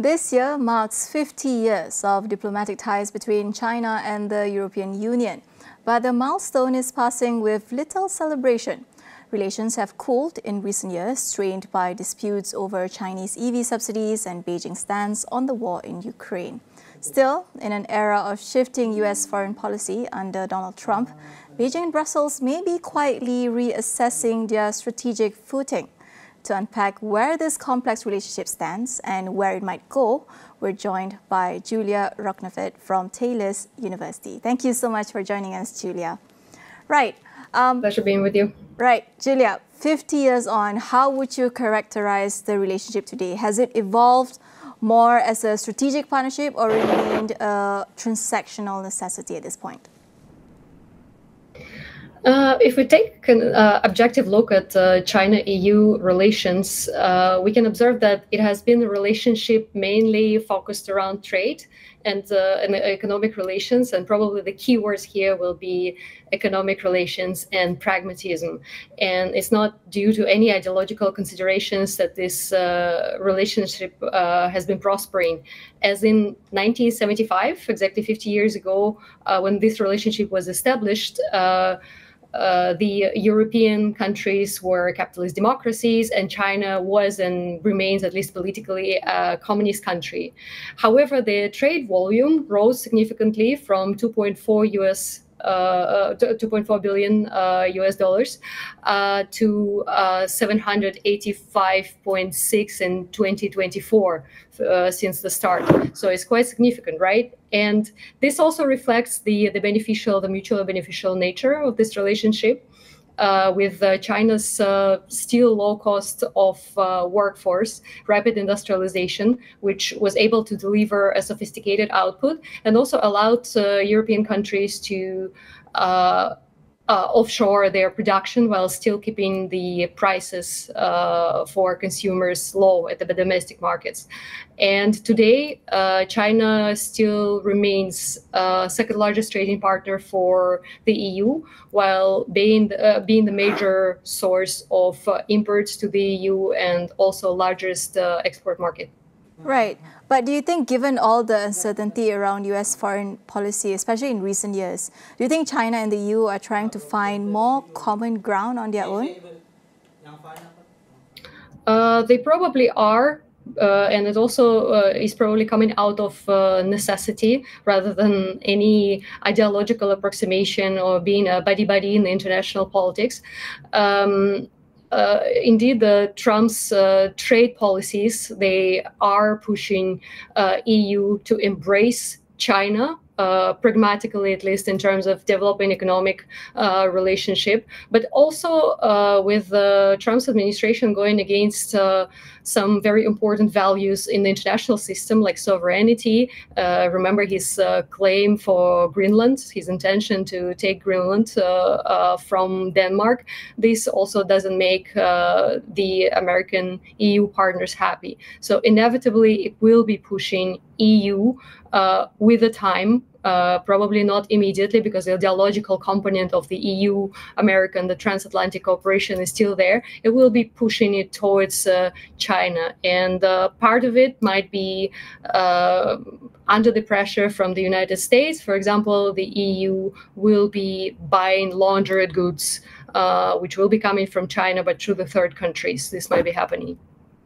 This year marks 50 years of diplomatic ties between China and the European Union, but the milestone is passing with little celebration. Relations have cooled in recent years, strained by disputes over Chinese EV subsidies and Beijing's stance on the war in Ukraine. Still, in an era of shifting US foreign policy under Donald Trump, Beijing and Brussels may be quietly reassessing their strategic footing. To unpack where this complex relationship stands and where it might go, we're joined by Julia Roknifard from Taylor's University. Thank you so much for joining us, Julia. Right. Pleasure being with you. Right. Julia, 50 years on, how would you characterize the relationship today? Has it evolved more as a strategic partnership or remained a transactional necessity at this point? If we take an objective look at China-EU relations, we can observe that it has been a relationship mainly focused around trade and economic relations, and probably the key words here will be economic relations and pragmatism. And it's not due to any ideological considerations that this relationship has been prospering. As in 1975, exactly 50 years ago, when this relationship was established, the European countries were capitalist democracies, and China was and remains, at least politically, a communist country. However, the trade volume rose significantly from 2.4 billion US dollars to 785.6 in 2024 since the start. So it's quite significant, right? And this also reflects the mutually beneficial nature of this relationship. With China's still low cost of workforce, rapid industrialization, which was able to deliver a sophisticated output, and also allowed European countries to offshore their production while still keeping the prices for consumers low at the domestic markets. And today, China still remains second largest trading partner for the EU, while being the major source of imports to the EU and also largest export market. Right. But do you think, given all the uncertainty around US foreign policy, especially in recent years, do you think China and the EU are trying to find more common ground on their own? They probably are. And it also is probably coming out of necessity rather than any ideological approximation or being a buddy-buddy in the international politics. Indeed, Trump's trade policies, they are pushing EU to embrace China, pragmatically, at least in terms of developing economic relationship, but also with Trump's administration going against some very important values in the international system, like sovereignty. Remember his claim for Greenland, his intention to take Greenland from Denmark. This also doesn't make the American EU partners happy. So inevitably, it will be pushing EU with the time. Probably not immediately, because the ideological component of the EU-American, the transatlantic cooperation is still there. It will be pushing it towards China. And part of it might be under the pressure from the United States. For example, the EU will be buying laundered goods, which will be coming from China, but through the third countries. This might be happening.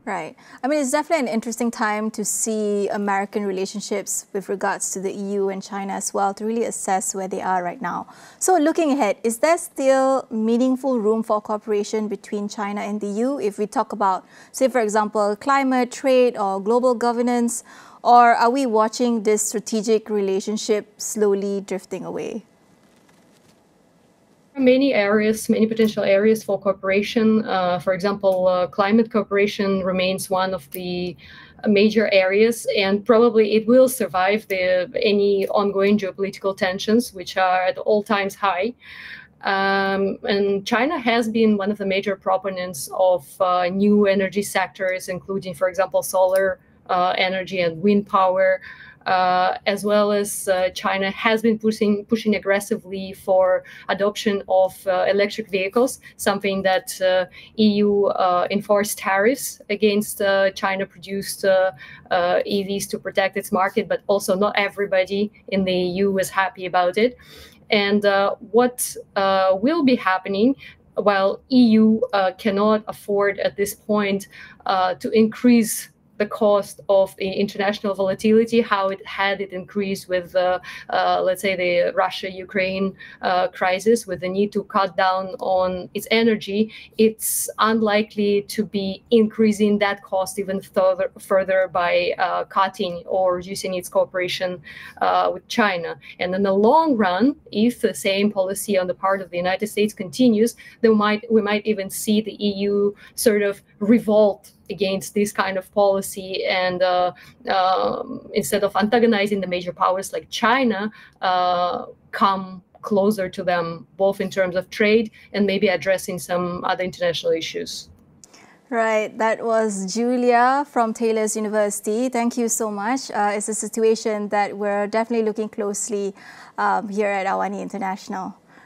Right. I mean, it's definitely an interesting time to see American relationships with regards to the EU and China as well, to really assess where they are right now. So looking ahead, is there still meaningful room for cooperation between China and the EU if we talk about, say, for example, climate, trade, or global governance? Or are we watching this strategic relationship slowly drifting away? Many areas, many potential areas for cooperation. For example, climate cooperation remains one of the major areas, and probably it will survive any ongoing geopolitical tensions, which are at all times high. And China has been one of the major proponents of new energy sectors, including, for example, solar energy and wind power. as well as China has been pushing aggressively for adoption of electric vehicles, something that EU enforced tariffs against China-produced EVs to protect its market, but also not everybody in the EU is happy about it. And what will be happening, while EU cannot afford at this point to increase the cost of the international volatility, how it increased with, let's say, the Russia-Ukraine crisis, with the need to cut down on its energy, it's unlikely to be increasing that cost even further by cutting or reducing its cooperation with China. And in the long run, if the same policy on the part of the United States continues, we might even see the EU sort of revolt against this kind of policy, and instead of antagonizing the major powers like China, come closer to them, both in terms of trade and maybe addressing some other international issues. Right, that was Julia from Taylor's University. Thank you so much. It's a situation that we're definitely looking closely here at Awani International.